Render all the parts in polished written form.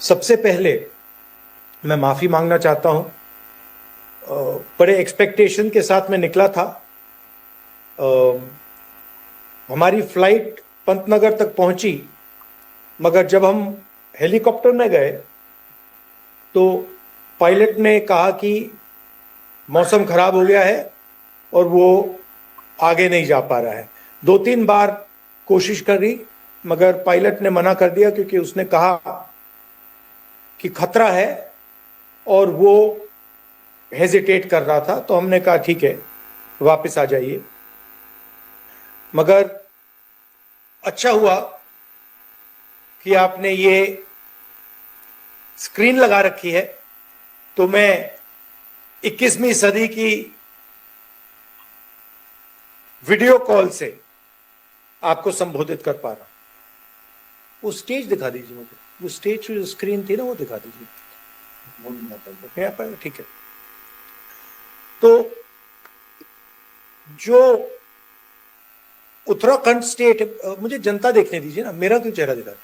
सबसे पहले मैं माफी मांगना चाहता हूं। बड़े एक्सपेक्टेशन के साथ मैं निकला था। हमारी फ्लाइट पंतनगर तक पहुंची, मगर जब हम हेलीकॉप्टर में गए तो पायलट ने कहा कि मौसम खराब हो गया है और वो आगे नहीं जा पा रहा है। 2-3 बार कोशिश करी, मगर पायलट ने मना कर दिया, क्योंकि उसने कहा कि खतरा है और वो हेजिटेट कर रहा था। तो हमने कहा ठीक है, वापस आ जाइए। मगर अच्छा हुआ कि आपने ये स्क्रीन लगा रखी है, तो मैं 21वीं सदी की वीडियो कॉल से आपको संबोधित कर पा रहा हूं। वो स्टेज दिखा दीजिए मुझे, वो स्टेज जो स्क्रीन थी ना, वो दिखा दीजिए। ठीक है। तो जो उत्तराखंड स्टेट, मुझे जनता देखने दीजिए ना, मेरा क्यों चेहरा दिखा दीजिए।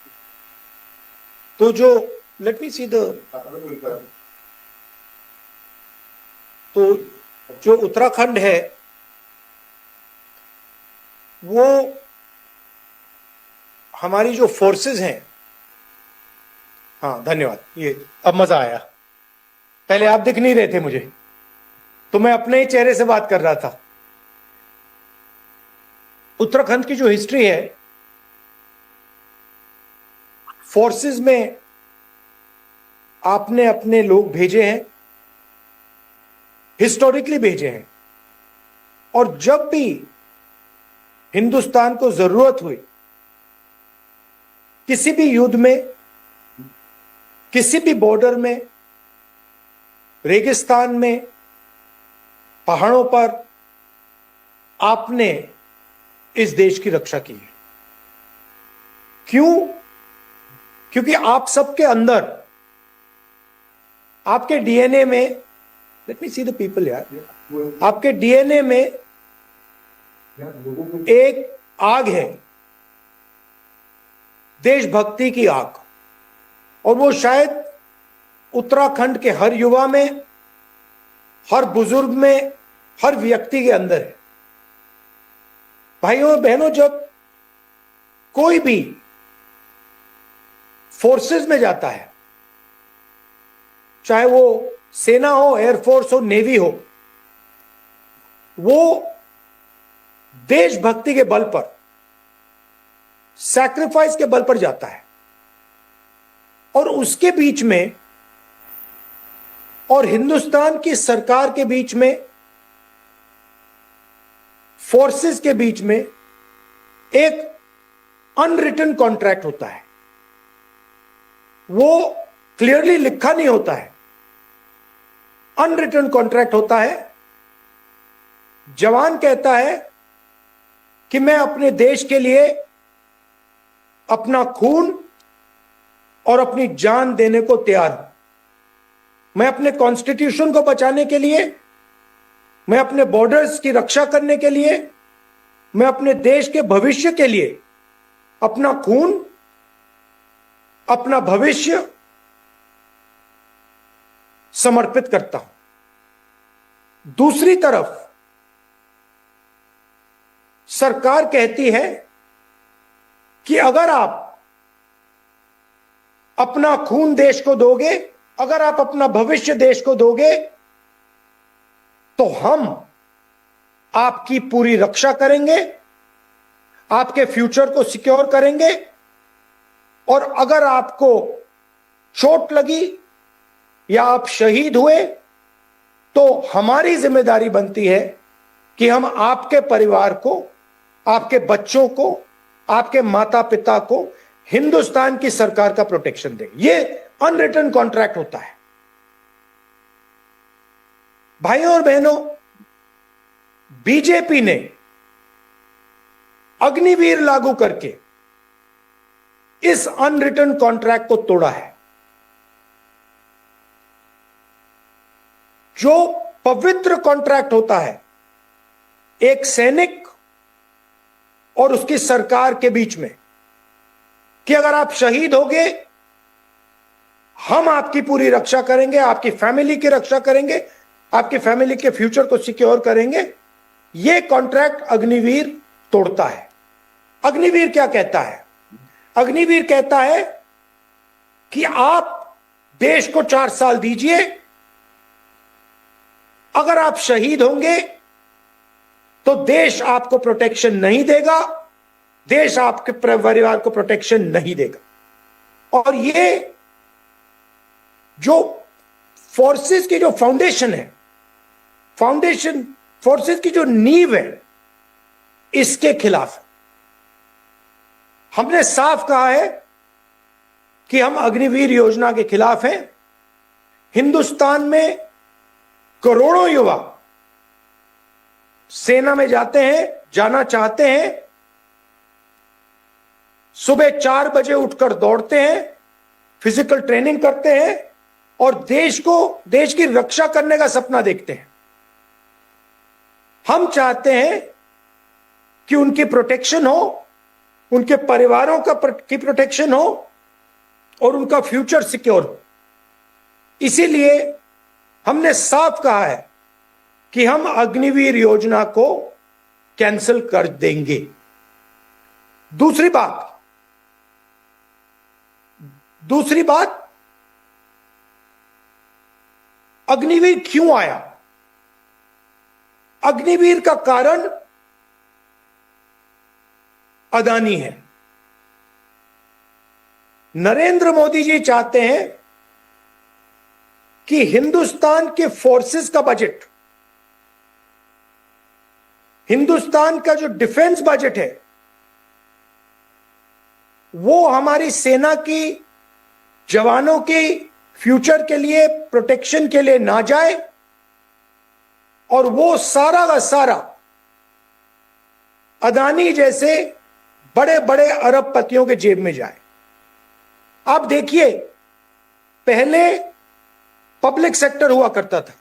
तो जो लेट मी सी द, तो जो उत्तराखंड है वो हमारी जो फोर्सेस हैं, हाँ धन्यवाद, ये अब मजा आया। पहले आप दिख नहीं रहे थे मुझे, तो मैं अपने ही चेहरे से बात कर रहा था। उत्तराखंड की जो हिस्ट्री है, फोर्सेस में आपने अपने लोग भेजे हैं, हिस्टोरिकली भेजे हैं, और जब भी हिंदुस्तान को जरूरत हुई, किसी भी युद्ध में, किसी भी बॉर्डर में, रेगिस्तान में, पहाड़ों पर, आपने इस देश की रक्षा की है। क्यों? क्योंकि आप सबके अंदर, आपके डीएनए में, let me see the people यार, आपके डीएनए में एक आग है, देशभक्ति की आग, और वो शायद उत्तराखंड के हर युवा में, हर बुजुर्ग में, हर व्यक्ति के अंदर है। भाइयों और बहनों, जब कोई भी फोर्सेस में जाता है, चाहे वो सेना हो, एयरफोर्स हो, नेवी हो, वो देशभक्ति के बल पर, सैक्रिफाइस के बल पर जाता है। और उसके बीच में और हिंदुस्तान की सरकार के बीच में, फोर्सेस के बीच में एक अनरिटन कॉन्ट्रैक्ट होता है। वो क्लियरली लिखा नहीं होता है, अनरिटन कॉन्ट्रैक्ट होता है। जवान कहता है कि मैं अपने देश के लिए अपना खून और अपनी जान देने को तैयार हूं। मैं अपने कॉन्स्टिट्यूशन को बचाने के लिए, मैं अपने बॉर्डर्स की रक्षा करने के लिए, मैं अपने देश के भविष्य के लिए अपना खून, अपना भविष्य समर्पित करता हूं। दूसरी तरफ सरकार कहती है कि अगर आप अपना खून देश को दोगे, अगर आप अपना भविष्य देश को दोगे, तो हम आपकी पूरी रक्षा करेंगे, आपके फ्यूचर को सिक्योर करेंगे, और अगर आपको चोट लगी या आप शहीद हुए, तो हमारी जिम्मेदारी बनती है कि हम आपके परिवार को, आपके बच्चों को, आपके माता पिता को हिंदुस्तान की सरकार का प्रोटेक्शन दें। ये अनरिटन कॉन्ट्रैक्ट होता है। भाइयों और बहनों, बीजेपी ने अग्निवीर लागू करके इस अनरिटन कॉन्ट्रैक्ट को तोड़ा है। जो पवित्र कॉन्ट्रैक्ट होता है एक सैनिक और उसकी सरकार के बीच में, कि अगर आप शहीद होगे हम आपकी पूरी रक्षा करेंगे, आपकी फैमिली की रक्षा करेंगे, आपकी फैमिली के फ्यूचर को सिक्योर करेंगे। यह कॉन्ट्रैक्ट अग्निवीर तोड़ता है। अग्निवीर क्या कहता है? अग्निवीर कहता है कि आप देश को 4 साल दीजिए, अगर आप शहीद होंगे तो देश आपको प्रोटेक्शन नहीं देगा, देश आपके परिवार को प्रोटेक्शन नहीं देगा। और ये जो फोर्सेस की जो फाउंडेशन है, फाउंडेशन फोर्सेस की जो नींव है, इसके खिलाफ है। हमने साफ कहा है कि हम अग्निवीर योजना के खिलाफ हैं। हिंदुस्तान में करोड़ों युवा सेना में जाते हैं, जाना चाहते हैं, सुबह 4 बजे उठकर दौड़ते हैं, फिजिकल ट्रेनिंग करते हैं और देश की रक्षा करने का सपना देखते हैं। हम चाहते हैं कि उनकी प्रोटेक्शन हो, उनके परिवारों की प्रोटेक्शन हो और उनका फ्यूचर सिक्योर हो। इसीलिए हमने साफ कहा है कि हम अग्निवीर योजना को कैंसिल कर देंगे। दूसरी बात, अग्निवीर क्यों आया? अग्निवीर का कारण अदानी है। नरेंद्र मोदी जी चाहते हैं कि हिंदुस्तान के फोर्सेस का बजट, हिंदुस्तान का जो डिफेंस बजट है, वो हमारी सेना की जवानों के फ्यूचर के लिए, प्रोटेक्शन के लिए ना जाए और वो सारा का सारा अदानी जैसे बड़े बड़े अरबपतियों के जेब में जाए। आप देखिए, पहले पब्लिक सेक्टर हुआ करता था,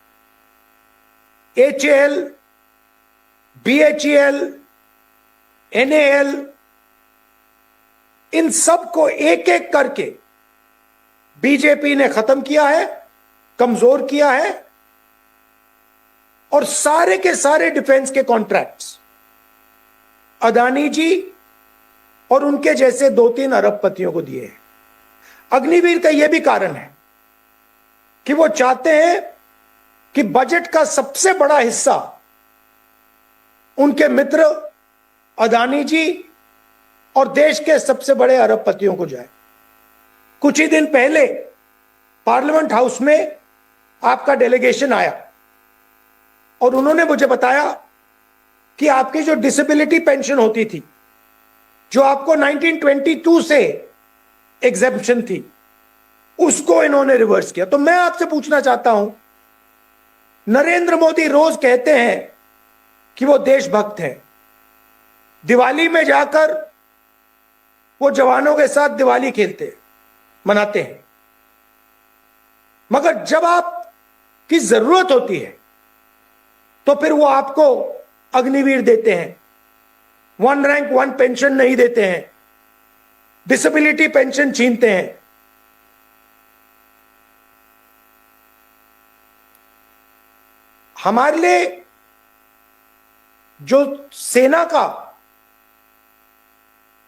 HAL, BHEL, NAL, इन सब को एक एक करके बीजेपी ने खत्म किया है, कमजोर किया है और सारे के सारे डिफेंस के कॉन्ट्रैक्ट्स अदानी जी और उनके जैसे 2-3 अरबपतियों को दिए हैं। अग्निवीर का यह भी कारण है कि वो चाहते हैं कि बजट का सबसे बड़ा हिस्सा उनके मित्र अदानी जी और देश के सबसे बड़े अरबपतियों को जाए। कुछ ही दिन पहले पार्लियामेंट हाउस में आपका डेलीगेशन आया और उन्होंने मुझे बताया कि आपकी जो डिसेबिलिटी पेंशन होती थी, जो आपको 1922 से एग्जेम्पशन थी, उसको इन्होंने रिवर्स किया। तो मैं आपसे पूछना चाहता हूं, नरेंद्र मोदी रोज कहते हैं कि वो देशभक्त हैं, दिवाली में जाकर वो जवानों के साथ दिवाली खेलते हैं, मनाते हैं, मगर जब आपकी जरूरत होती है तो फिर वो आपको अग्निवीर देते हैं, 1 रैंक 1 पेंशन नहीं देते हैं, डिसेबिलिटी पेंशन छीनते हैं। हमारे लिए जो सेना का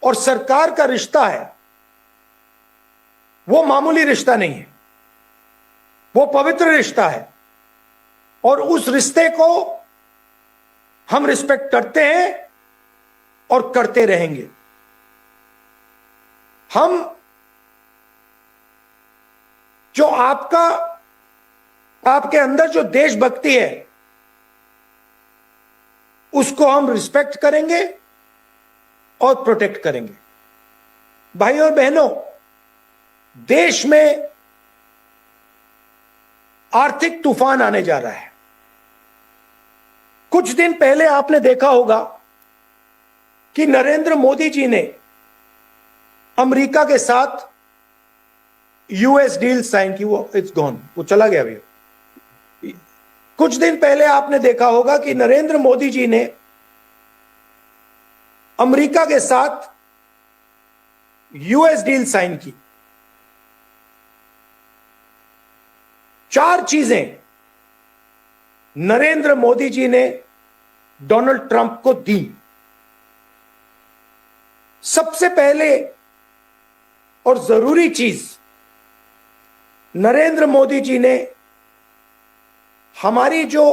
और सरकार का रिश्ता है, वो मामूली रिश्ता नहीं है, वो पवित्र रिश्ता है और उस रिश्ते को हम रिस्पेक्ट करते हैं और करते रहेंगे। हम जो आपके अंदर जो देशभक्ति है, उसको हम रिस्पेक्ट करेंगे और प्रोटेक्ट करेंगे। भाइयों और बहनों, देश में आर्थिक तूफान आने जा रहा है। कुछ दिन पहले आपने देखा होगा कि नरेंद्र मोदी जी ने अमेरिका के साथ यूएस डील साइन की। वो इट्स गॉन, वो चला गया अभी। कुछ दिन पहले आपने देखा होगा कि नरेंद्र मोदी जी ने अमेरिका के साथ यूएस डील साइन की। 4 चीजें नरेंद्र मोदी जी ने डोनाल्ड ट्रंप को दी। सबसे पहले और जरूरी चीज, नरेंद्र मोदी जी ने हमारी जो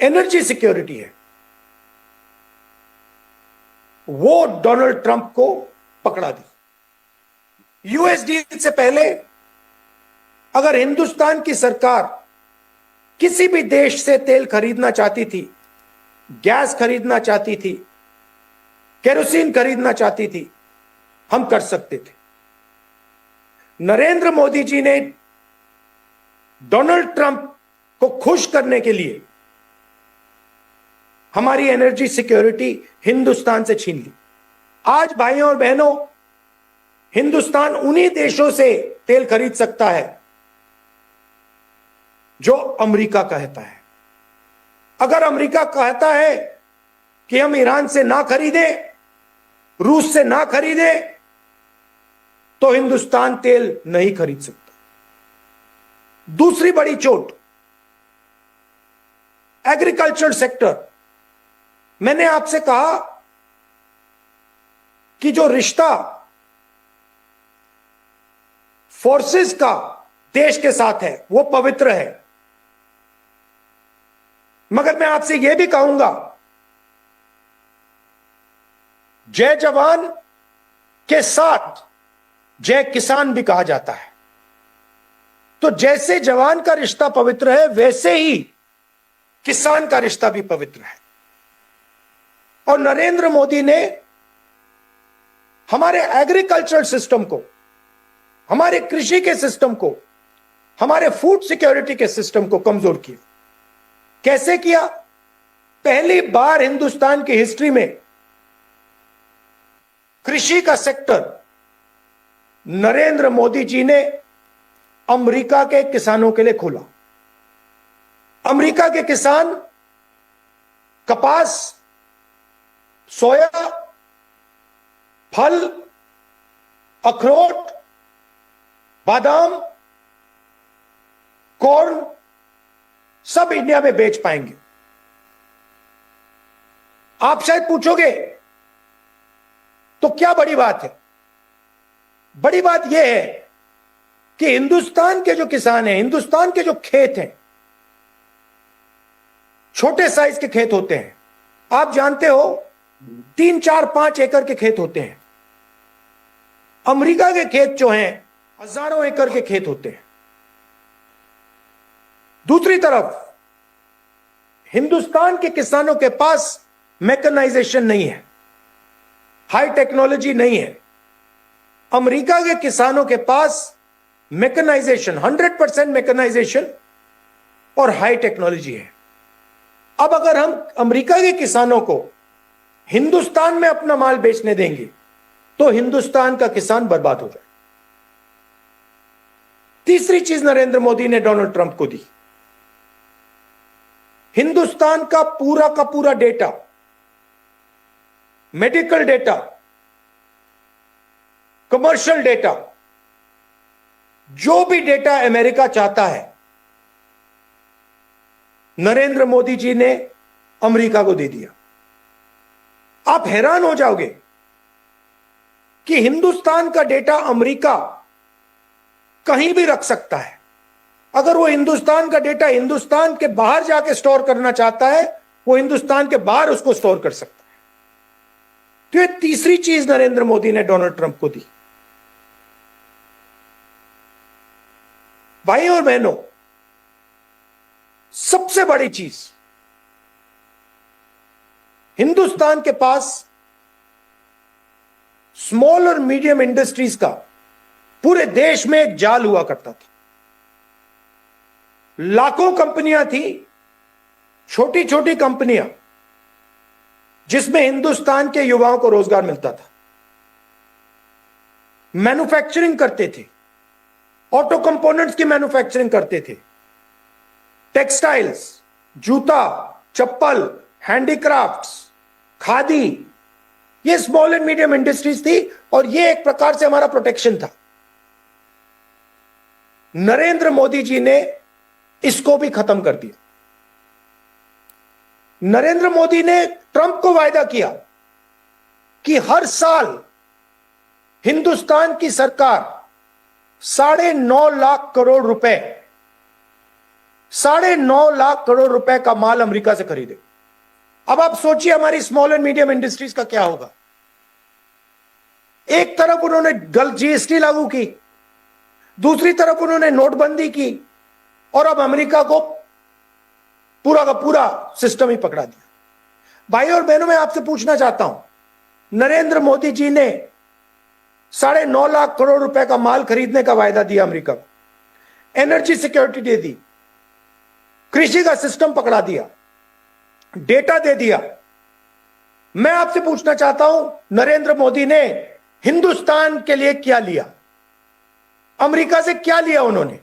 एनर्जी सिक्योरिटी है वो डोनाल्ड ट्रंप को पकड़ा दी। यूएस डील से पहले अगर हिंदुस्तान की सरकार किसी भी देश से तेल खरीदना चाहती थी, गैस खरीदना चाहती थी, केरोसिन खरीदना चाहती थी, हम कर सकते थे। नरेंद्र मोदी जी ने डोनाल्ड ट्रंप को खुश करने के लिए हमारी एनर्जी सिक्योरिटी हिंदुस्तान से छीन ली। आज भाइयों और बहनों, हिंदुस्तान उन्हीं देशों से तेल खरीद सकता है जो अमेरिका कहता है। अगर अमेरिका कहता है कि हम ईरान से ना खरीदें, रूस से ना खरीदें, तो हिंदुस्तान तेल नहीं खरीद सकता। दूसरी बड़ी चोट, एग्रीकल्चर सेक्टर। मैंने आपसे कहा कि जो रिश्ता फोर्सेस का देश के साथ है वो पवित्र है, मगर मैं आपसे यह भी कहूंगा, जय जवान के साथ जय किसान भी कहा जाता है। तो जैसे जवान का रिश्ता पवित्र है, वैसे ही किसान का रिश्ता भी पवित्र है। और नरेंद्र मोदी ने हमारे एग्रीकल्चर सिस्टम को, हमारे कृषि के सिस्टम को, हमारे फूड सिक्योरिटी के सिस्टम को कमजोर किया। कैसे किया? पहली बार हिंदुस्तान की हिस्ट्री में कृषि का सेक्टर नरेंद्र मोदी जी ने अमेरिका के किसानों के लिए खोला। अमेरिका के किसान कपास, सोया, फल, अखरोट, बादाम, कॉर्न सब इंडिया में बेच पाएंगे। आप शायद पूछोगे तो क्या बड़ी बात है? बड़ी बात यह है कि हिंदुस्तान के जो किसान हैं, हिंदुस्तान के जो खेत हैं, छोटे साइज के खेत होते हैं। आप जानते हो 3, 4, 5 एकड़ के खेत होते हैं। अमेरिका के खेत जो हैं हजारों एकड़ के खेत होते हैं। दूसरी तरफ हिंदुस्तान के किसानों के पास मैकेनाइजेशन नहीं है, हाई टेक्नोलॉजी नहीं है। अमेरिका के किसानों के पास मैकेनाइजेशन, 100% मैकेनाइजेशन और हाई टेक्नोलॉजी है। अब अगर हम अमेरिका के किसानों को हिंदुस्तान में अपना माल बेचने देंगे तो हिंदुस्तान का किसान बर्बाद हो जाए। तीसरी चीज नरेंद्र मोदी ने डोनाल्ड ट्रंप को दी, हिंदुस्तान का पूरा data, medical data, commercial data, जो भी डेटा अमेरिका चाहता है, नरेंद्र मोदी जी ने अमेरिका को दे दिया। आप हैरान हो जाओगे कि हिंदुस्तान का डेटा अमेरिका कहीं भी रख सकता है। अगर वो हिंदुस्तान का डेटा हिंदुस्तान के बाहर जाके स्टोर करना चाहता है, वो हिंदुस्तान के बाहर उसको स्टोर कर सकता है। तो ये तीसरी चीज नरेंद्र मोदी ने डोनाल्ड ट्रंप को दी। भाई और बहनों, सबसे बड़ी चीज, हिंदुस्तान के पास स्मॉल और मीडियम इंडस्ट्रीज का पूरे देश में एक जाल हुआ करता था। लाखों कंपनियां थी, छोटी छोटी कंपनियां, जिसमें हिंदुस्तान के युवाओं को रोजगार मिलता था। मैन्युफैक्चरिंग करते थे, ऑटो कंपोनेंट्स की मैन्युफैक्चरिंग करते थे, टेक्सटाइल्स, जूता, चप्पल, हैंडीक्राफ्ट्स, खादी, ये स्मॉल एंड मीडियम इंडस्ट्रीज थी और ये एक प्रकार से हमारा प्रोटेक्शन था। नरेंद्र मोदी जी ने इसको भी खत्म कर दिया। नरेंद्र मोदी ने ट्रंप को वायदा किया कि हर साल हिंदुस्तान की सरकार 9.5 लाख करोड़ रुपए 9.5 लाख करोड़ रुपए का माल अमेरिका से खरीदे। अब आप सोचिए हमारी स्मॉल एंड मीडियम इंडस्ट्रीज का क्या होगा। एक तरफ उन्होंने गलत जीएसटी लागू की, दूसरी तरफ उन्होंने नोटबंदी की, और अब अमेरिका को पूरा का पूरा सिस्टम ही पकड़ा दिया। भाई और बहनों, मैं आपसे पूछना चाहता हूं, नरेंद्र मोदी जी ने 9.5 लाख करोड़ रुपए का माल खरीदने का वायदा दिया अमेरिका को, एनर्जी सिक्योरिटी दे दी, कृषि का सिस्टम पकड़ा दिया, डेटा दे दिया। मैं आपसे पूछना चाहता हूं, नरेंद्र मोदी ने हिंदुस्तान के लिए क्या लिया? अमेरिका से क्या लिया उन्होंने?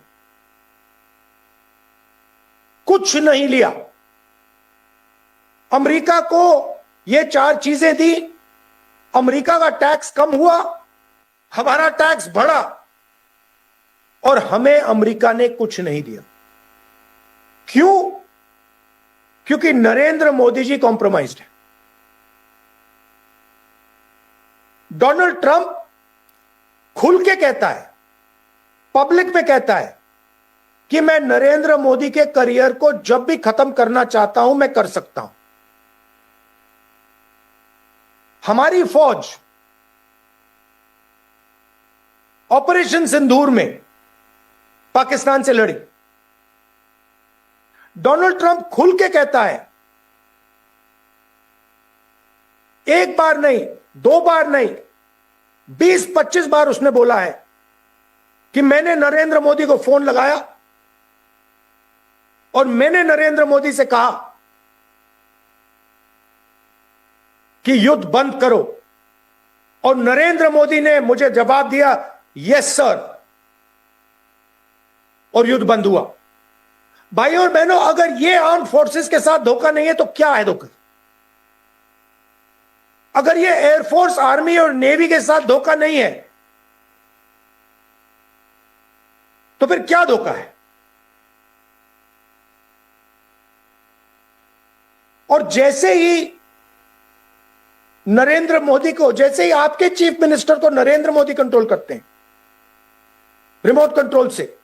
कुछ नहीं लिया। अमेरिका को ये 4 चीजें दी, अमेरिका का टैक्स कम हुआ, हमारा टैक्स बढ़ा, और हमें अमेरिका ने कुछ नहीं दिया। क्यों? क्योंकि नरेंद्र मोदी जी कॉम्प्रोमाइज्ड है। डोनाल्ड ट्रंप खुल के कहता है, पब्लिक में कहता है कि मैं नरेंद्र मोदी के करियर को जब भी खत्म करना चाहता हूं मैं कर सकता हूं। हमारी फौज ऑपरेशन सिंदूर में पाकिस्तान से लड़ी। डोनाल्ड ट्रंप खुल के कहता है, एक बार नहीं, 2 बार नहीं, 20-25 बार उसने बोला है कि मैंने नरेंद्र मोदी को फोन लगाया और मैंने नरेंद्र मोदी से कहा कि युद्ध बंद करो, और नरेंद्र मोदी ने मुझे जवाब दिया यस सर, और युद्ध बंद हुआ। भाइयों और बहनों, अगर यह आर्म फोर्सेस के साथ धोखा नहीं है तो क्या है धोखा? अगर यह एयरफोर्स, आर्मी और नेवी के साथ धोखा नहीं है तो फिर क्या धोखा है? और जैसे ही नरेंद्र मोदी को, जैसे ही आपके चीफ मिनिस्टर को नरेंद्र मोदी कंट्रोल करते हैं रिमोट कंट्रोल से,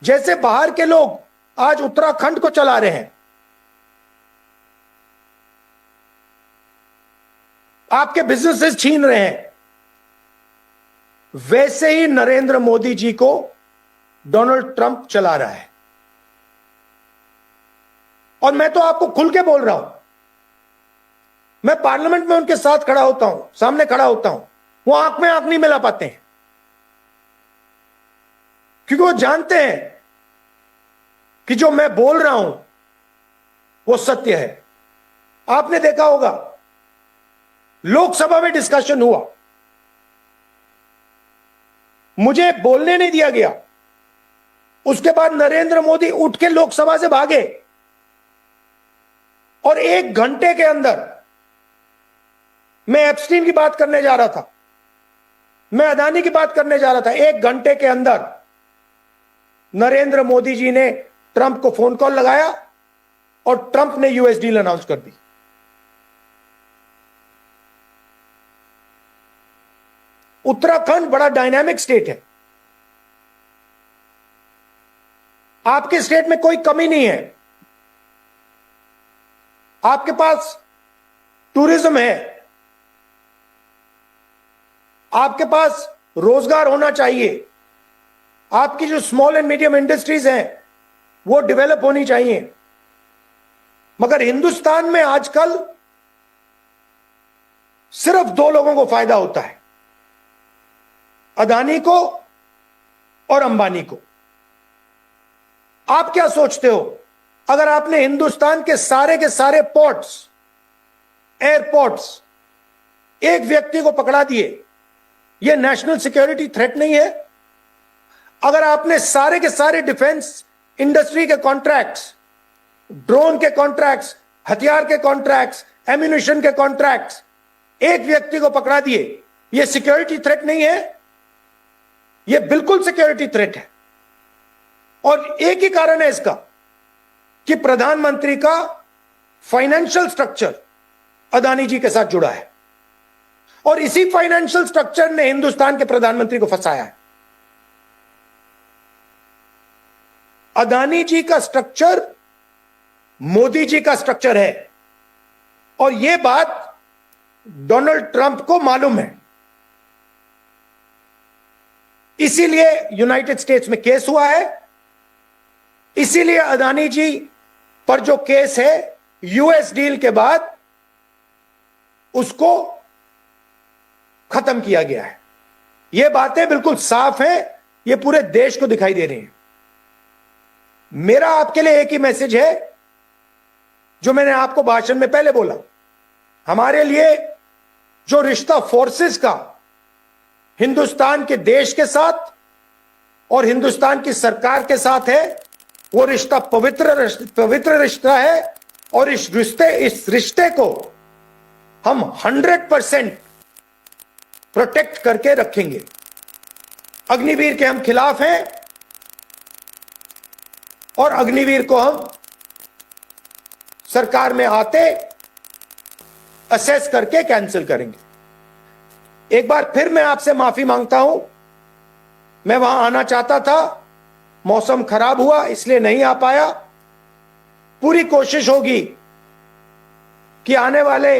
जैसे बाहर के लोग आज उत्तराखंड को चला रहे हैं, आपके बिजनेसेस छीन रहे हैं, वैसे ही नरेंद्र मोदी जी को डोनाल्ड ट्रंप चला रहा है। और मैं तो आपको खुल के बोल रहा हूं, मैं पार्लियामेंट में उनके साथ खड़ा होता हूं, सामने खड़ा होता हूं, वो आंख में आंख नहीं मिला पाते हैं, क्योंकि वो जानते हैं कि जो मैं बोल रहा हूं वो सत्य है। आपने देखा होगा लोकसभा में डिस्कशन हुआ, मुझे बोलने नहीं दिया गया, उसके बाद नरेंद्र मोदी उठ के लोकसभा से भागे और 1 घंटे के अंदर, मैं एप्स्टीन की बात करने जा रहा था, मैं अदानी की बात करने जा रहा था, 1 घंटे के अंदर नरेंद्र मोदी जी ने ट्रंप को फोन कॉल लगाया और ट्रंप ने यूएस डील अनाउंस कर दी। उत्तराखंड बड़ा डायनामिक स्टेट है, आपके स्टेट में कोई कमी नहीं है, आपके पास टूरिज्म है, आपके पास रोजगार होना चाहिए, आपकी जो स्मॉल एंड मीडियम इंडस्ट्रीज हैं वो डेवलप होनी चाहिए। मगर हिंदुस्तान में आजकल सिर्फ 2 लोगों को फायदा होता है, अदानी को और अंबानी को। आप क्या सोचते हो, अगर आपने हिंदुस्तान के सारे पोर्ट्स, एयरपोर्ट्स एक व्यक्ति को पकड़ा दिए, यह नेशनल सिक्योरिटी थ्रेट नहीं है? अगर आपने सारे के सारे डिफेंस इंडस्ट्री के कॉन्ट्रैक्ट्स, ड्रोन के कॉन्ट्रैक्ट्स, हथियार के कॉन्ट्रैक्ट्स, एम्यूनिशन के कॉन्ट्रैक्ट्स एक व्यक्ति को पकड़ा दिए, यह सिक्योरिटी थ्रेट नहीं है? यह बिल्कुल सिक्योरिटी थ्रेट है। और एक ही कारण है इसका कि प्रधानमंत्री का फाइनेंशियल स्ट्रक्चर अदानी जी के साथ जुड़ा है और इसी फाइनेंशियल स्ट्रक्चर ने हिंदुस्तान के प्रधानमंत्री को फंसाया है। अदानी जी का स्ट्रक्चर मोदी जी का स्ट्रक्चर है और यह बात डोनाल्ड ट्रंप को मालूम है। इसीलिए यूनाइटेड स्टेट्स में केस हुआ है, इसीलिए अदानी जी पर जो केस है यूएस डील के बाद उसको खत्म किया गया है। यह बातें बिल्कुल साफ हैं, यह पूरे देश को दिखाई दे रही हैं। मेरा आपके लिए एक ही मैसेज है जो मैंने आपको भाषण में पहले बोला। हमारे लिए जो रिश्ता फोर्सेस का हिंदुस्तान के देश के साथ और हिंदुस्तान की सरकार के साथ है, वो रिश्ता पवित्र रिश्ता है और इस रिश्ते को हम 100% प्रोटेक्ट करके रखेंगे। अग्निवीर के हम खिलाफ हैं और अग्निवीर को हम सरकार में आते असेस करके कैंसिल करेंगे। एक बार फिर मैं आपसे माफी मांगता हूं, मैं वहां आना चाहता था, मौसम खराब हुआ इसलिए नहीं आ पाया। पूरी कोशिश होगी कि आने वाले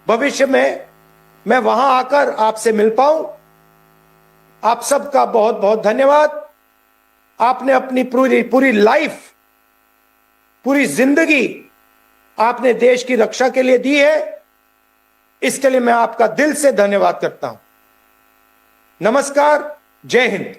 भविष्य में मैं वहां आकर आपसे मिल पाऊं। आप सबका बहुत बहुत धन्यवाद। आपने अपनी पूरी लाइफ, पूरी जिंदगी आपने देश की रक्षा के लिए दी है, इसके लिए मैं आपका दिल से धन्यवाद करता हूं। नमस्कार, जय हिंद।